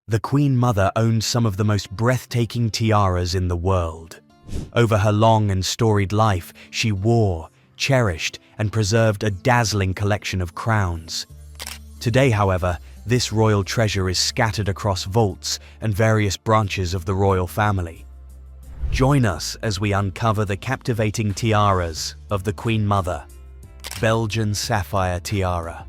The Queen Mother owned some of the most breathtaking tiaras in the world. Over her long and storied life, she wore, cherished, and preserved a dazzling collection of crowns. Today, however, this royal treasure is scattered across vaults and various branches of the royal family. Join us as we uncover the captivating tiaras of the Queen Mother. Belgian Sapphire Tiara.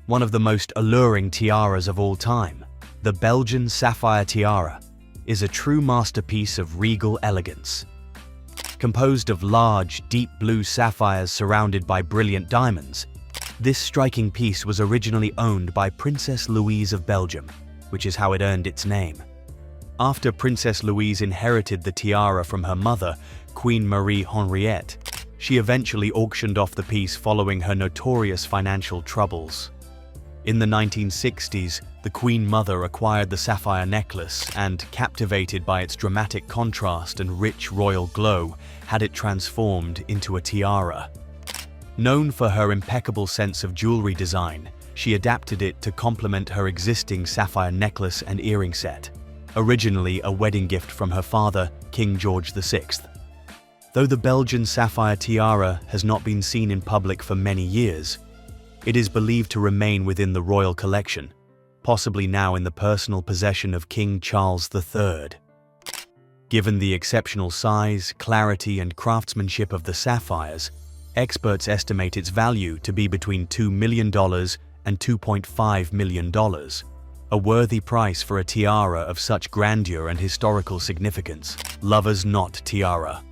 One of the most alluring tiaras of all time, the Belgian Sapphire Tiara is a true masterpiece of regal elegance. Composed of large, deep blue sapphires surrounded by brilliant diamonds, this striking piece was originally owned by Princess Louise of Belgium, which is how it earned its name. After Princess Louise inherited the tiara from her mother, Queen Marie Henriette, she eventually auctioned off the piece following her notorious financial troubles. In the 1960s, the Queen Mother acquired the sapphire necklace and, captivated by its dramatic contrast and rich royal glow, had it transformed into a tiara. Known for her impeccable sense of jewelry design, she adapted it to complement her existing sapphire necklace and earring set, originally a wedding gift from her father, King George VI. Though the Belgian sapphire tiara has not been seen in public for many years, it is believed to remain within the royal collection, possibly now in the personal possession of King Charles III. Given the exceptional size, clarity, and craftsmanship of the sapphires, experts estimate its value to be between $2 million and $2.5 million, a worthy price for a tiara of such grandeur and historical significance. Lover's Knot Tiara.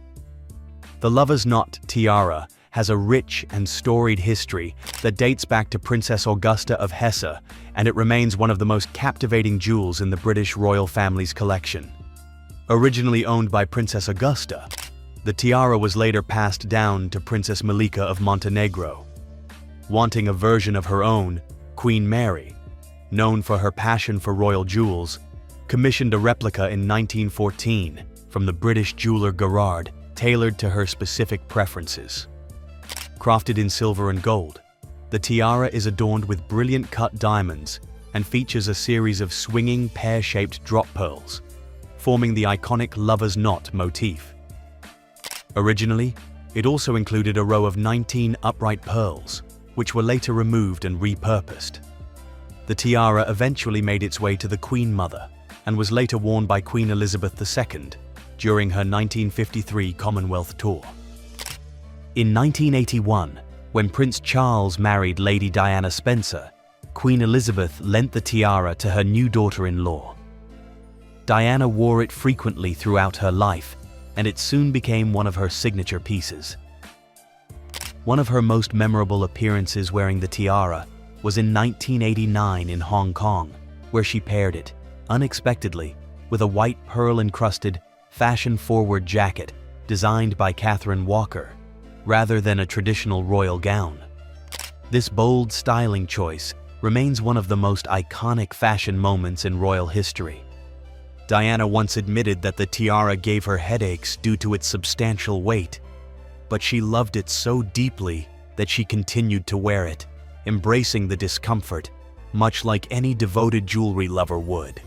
The Lover's Knot Tiara has a rich and storied history that dates back to Princess Augusta of Hesse, and it remains one of the most captivating jewels in the British royal family's collection. Originally owned by Princess Augusta, the tiara was later passed down to Princess Malika of Montenegro. Wanting a version of her own, Queen Mary, known for her passion for royal jewels, commissioned a replica in 1914 from the British jeweler Gerard, tailored to her specific preferences. Crafted in silver and gold, the tiara is adorned with brilliant cut diamonds and features a series of swinging pear-shaped drop pearls, forming the iconic lover's knot motif. Originally, it also included a row of 19 upright pearls, which were later removed and repurposed. The tiara eventually made its way to the Queen Mother and was later worn by Queen Elizabeth II during her 1953 Commonwealth tour. In 1981, when Prince Charles married Lady Diana Spencer, Queen Elizabeth lent the tiara to her new daughter-in-law. Diana wore it frequently throughout her life, and it soon became one of her signature pieces. One of her most memorable appearances wearing the tiara was in 1989 in Hong Kong, where she paired it, unexpectedly, with a white pearl-encrusted, fashion-forward jacket designed by Catherine Walker, rather than a traditional royal gown. This bold styling choice remains one of the most iconic fashion moments in royal history. Diana once admitted that the tiara gave her headaches due to its substantial weight, but she loved it so deeply that she continued to wear it, embracing the discomfort, much like any devoted jewelry lover would.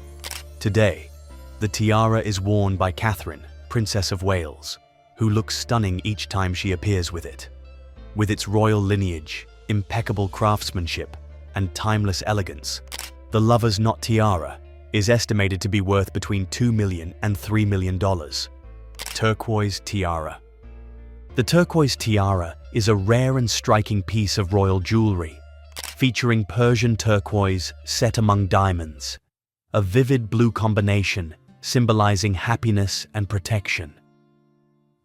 Today, the tiara is worn by Catherine, Princess of Wales, who looks stunning each time she appears with it. With its royal lineage, impeccable craftsmanship, and timeless elegance, the Lover's Knot Tiara is estimated to be worth between $2 million and $3 million. Turquoise Tiara. The Turquoise Tiara is a rare and striking piece of royal jewelry, featuring Persian turquoise set among diamonds, a vivid blue combination symbolizing happiness and protection.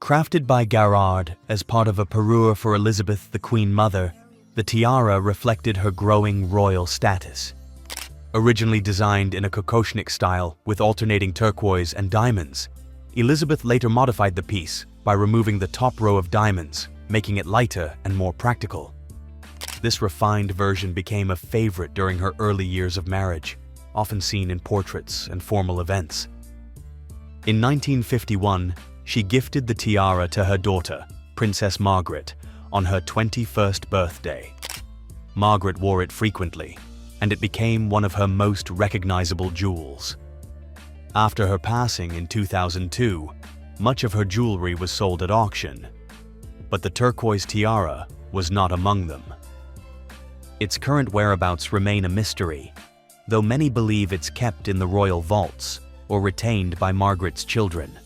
Crafted by Gerard as part of a parure for Elizabeth the Queen Mother, the tiara reflected her growing royal status. Originally designed in a Kokoshnik style with alternating turquoise and diamonds, Elizabeth later modified the piece by removing the top row of diamonds, making it lighter and more practical. This refined version became a favorite during her early years of marriage, often seen in portraits and formal events. In 1951, she gifted the tiara to her daughter, Princess Margaret, on her 21st birthday. Margaret wore it frequently, and it became one of her most recognizable jewels. After her passing in 2002, much of her jewelry was sold at auction, but the turquoise tiara was not among them. Its current whereabouts remain a mystery, though many believe it's kept in the royal vaults or retained by Margaret's children.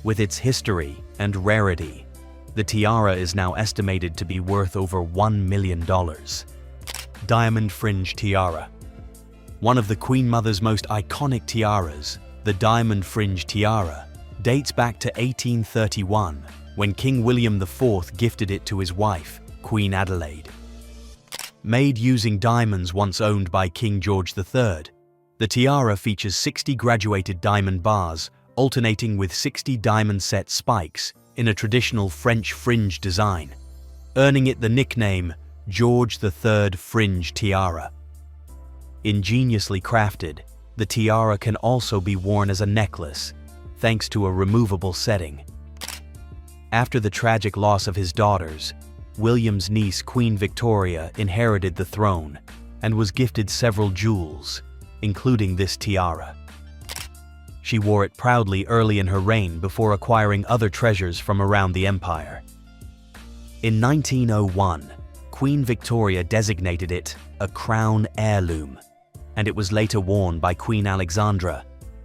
With its history and rarity, the tiara is now estimated to be worth over $1 million. Diamond Fringe Tiara. One of the Queen Mother's most iconic tiaras, the Diamond Fringe Tiara, dates back to 1831, when King William IV gifted it to his wife, Queen Adelaide. Made using diamonds once owned by King George III, the tiara features 60 graduated diamond bars alternating with 60 diamond-set spikes in a traditional French fringe design, earning it the nickname George III Fringe Tiara. Ingeniously crafted, the tiara can also be worn as a necklace, thanks to a removable setting. After the tragic loss of his daughters, William's niece Queen Victoria inherited the throne and was gifted several jewels, including this tiara. She wore it proudly early in her reign before acquiring other treasures from around the empire. In 1901, Queen Victoria designated it a crown heirloom, and it was later worn by Queen Alexandra,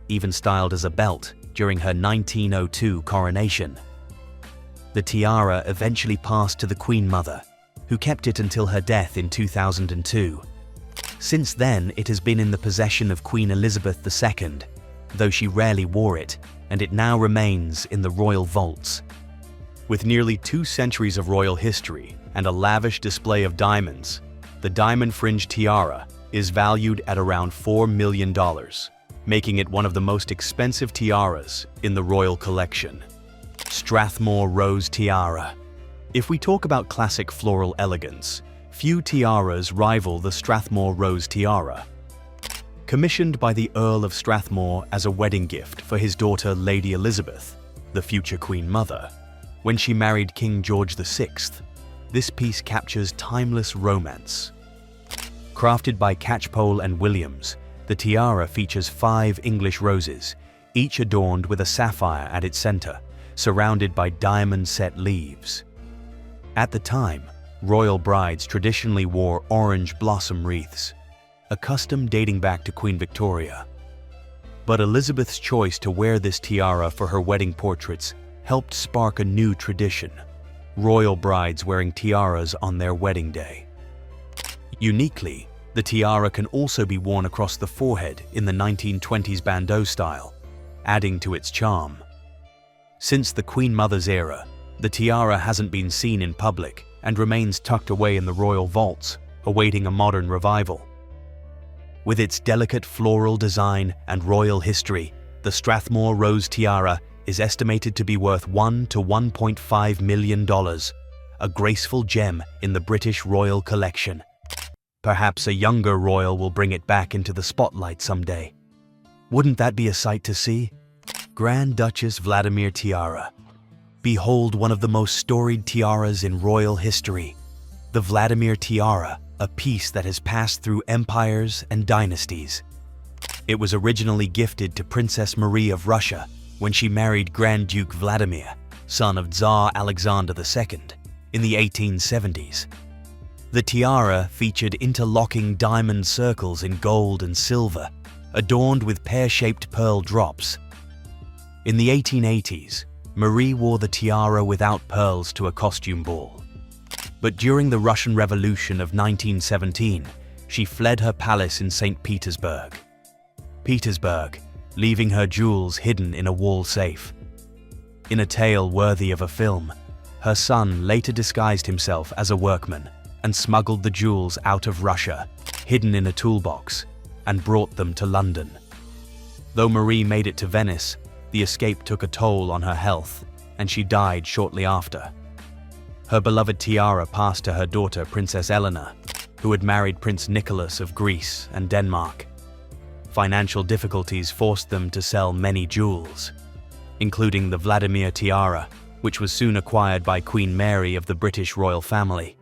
even styled as a belt during her 1902 coronation. The tiara eventually passed to the Queen Mother, who kept it until her death in 2002. Since then, it has been in the possession of Queen Elizabeth II, though she rarely wore it, and it now remains in the royal vaults. With nearly 2 centuries of royal history and a lavish display of diamonds, the Diamond Fringe Tiara is valued at around $4 million, making it one of the most expensive tiaras in the royal collection. Strathmore Rose Tiara. If we talk about classic floral elegance, few tiaras rival the Strathmore Rose Tiara. Commissioned by the Earl of Strathmore as a wedding gift for his daughter Lady Elizabeth, the future Queen Mother, when she married King George VI, this piece captures timeless romance. Crafted by Catchpole and Williams, the tiara features 5 English roses, each adorned with a sapphire at its center, surrounded by diamond-set leaves. At the time, royal brides traditionally wore orange blossom wreaths, a custom dating back to Queen Victoria. But Elizabeth's choice to wear this tiara for her wedding portraits helped spark a new tradition: royal brides wearing tiaras on their wedding day. Uniquely, the tiara can also be worn across the forehead in the 1920s bandeau style, adding to its charm. Since the Queen Mother's era, the tiara hasn't been seen in public and remains tucked away in the royal vaults, awaiting a modern revival. With its delicate floral design and royal history, the Strathmore Rose Tiara is estimated to be worth $1 to $1.5 million, a graceful gem in the British royal collection. Perhaps a younger royal will bring it back into the spotlight someday. Wouldn't that be a sight to see? Grand Duchess Vladimir Tiara. Behold one of the most storied tiaras in royal history, the Vladimir Tiara, a piece that has passed through empires and dynasties. It was originally gifted to Princess Marie of Russia when she married Grand Duke Vladimir, son of Tsar Alexander II, in the 1870s. The tiara featured interlocking diamond circles in gold and silver, adorned with pear-shaped pearl drops. In the 1880s, Marie wore the tiara without pearls to a costume ball. But during the Russian Revolution of 1917, she fled her palace in St. Petersburg, leaving her jewels hidden in a wall safe. In a tale worthy of a film, her son later disguised himself as a workman and smuggled the jewels out of Russia, hidden in a toolbox, and brought them to London. Though Marie made it to Venice, the escape took a toll on her health, and she died shortly after. Her beloved tiara passed to her daughter Princess Eleanor, who had married Prince Nicholas of Greece and Denmark. Financial difficulties forced them to sell many jewels, including the Vladimir Tiara, which was soon acquired by Queen Mary of the British royal family.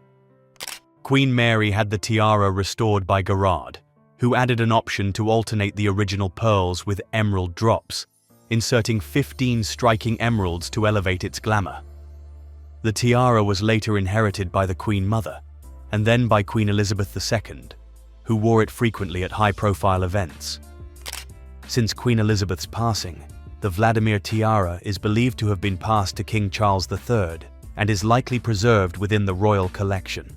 Queen Mary had the tiara restored by Gerard, who added an option to alternate the original pearls with emerald drops, inserting 15 striking emeralds to elevate its glamour. The tiara was later inherited by the Queen Mother, and then by Queen Elizabeth II, who wore it frequently at high-profile events. Since Queen Elizabeth's passing, the Vladimir tiara is believed to have been passed to King Charles III and is likely preserved within the royal collection.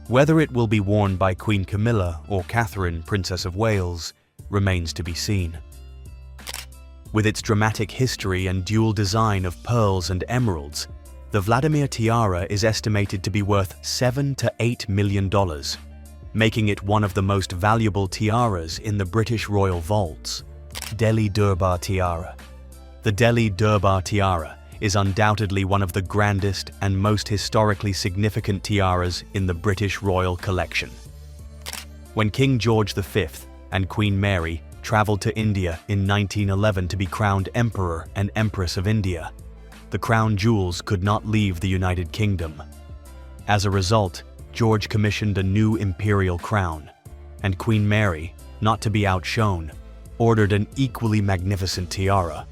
Whether it will be worn by Queen Camilla or Catherine, Princess of Wales, remains to be seen. With its dramatic history and dual design of pearls and emeralds, the Vladimir tiara is estimated to be worth $7 to $8 million, making it one of the most valuable tiaras in the British royal vaults. Delhi Durbar Tiara. The Delhi Durbar Tiara is undoubtedly one of the grandest and most historically significant tiaras in the British royal collection. When King George V and Queen Mary traveled to India in 1911 to be crowned Emperor and Empress of India, the crown jewels could not leave the United Kingdom. As a result, George commissioned a new imperial crown, and Queen Mary, not to be outshone, ordered an equally magnificent tiara.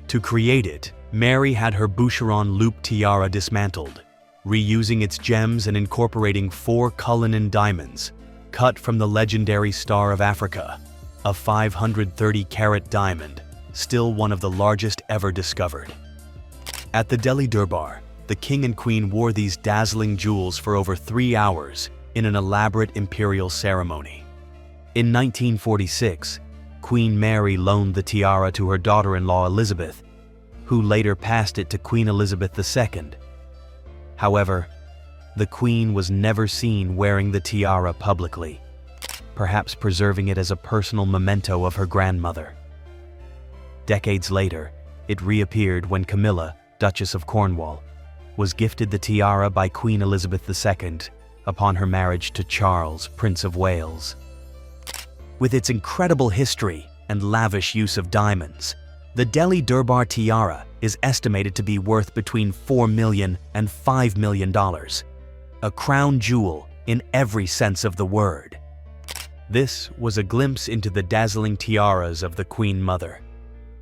To create it, Mary had her Boucheron loop tiara dismantled, reusing its gems and incorporating 4 Cullinan diamonds, cut from the legendary Star of Africa, a 530-carat diamond, still one of the largest ever discovered. At the Delhi Durbar, the king and queen wore these dazzling jewels for over 3 hours in an elaborate imperial ceremony. In 1946, Queen Mary loaned the tiara to her daughter-in-law Elizabeth, who later passed it to Queen Elizabeth II. However, the queen was never seen wearing the tiara publicly, perhaps preserving it as a personal memento of her grandmother. Decades later, it reappeared when Camilla, Duchess of Cornwall, was gifted the tiara by Queen Elizabeth II upon her marriage to Charles, Prince of Wales. With its incredible history and lavish use of diamonds, the Delhi Durbar tiara is estimated to be worth between $4 million and $5 million, a crown jewel in every sense of the word. This was a glimpse into the dazzling tiaras of the Queen Mother.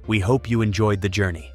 We hope you enjoyed the journey.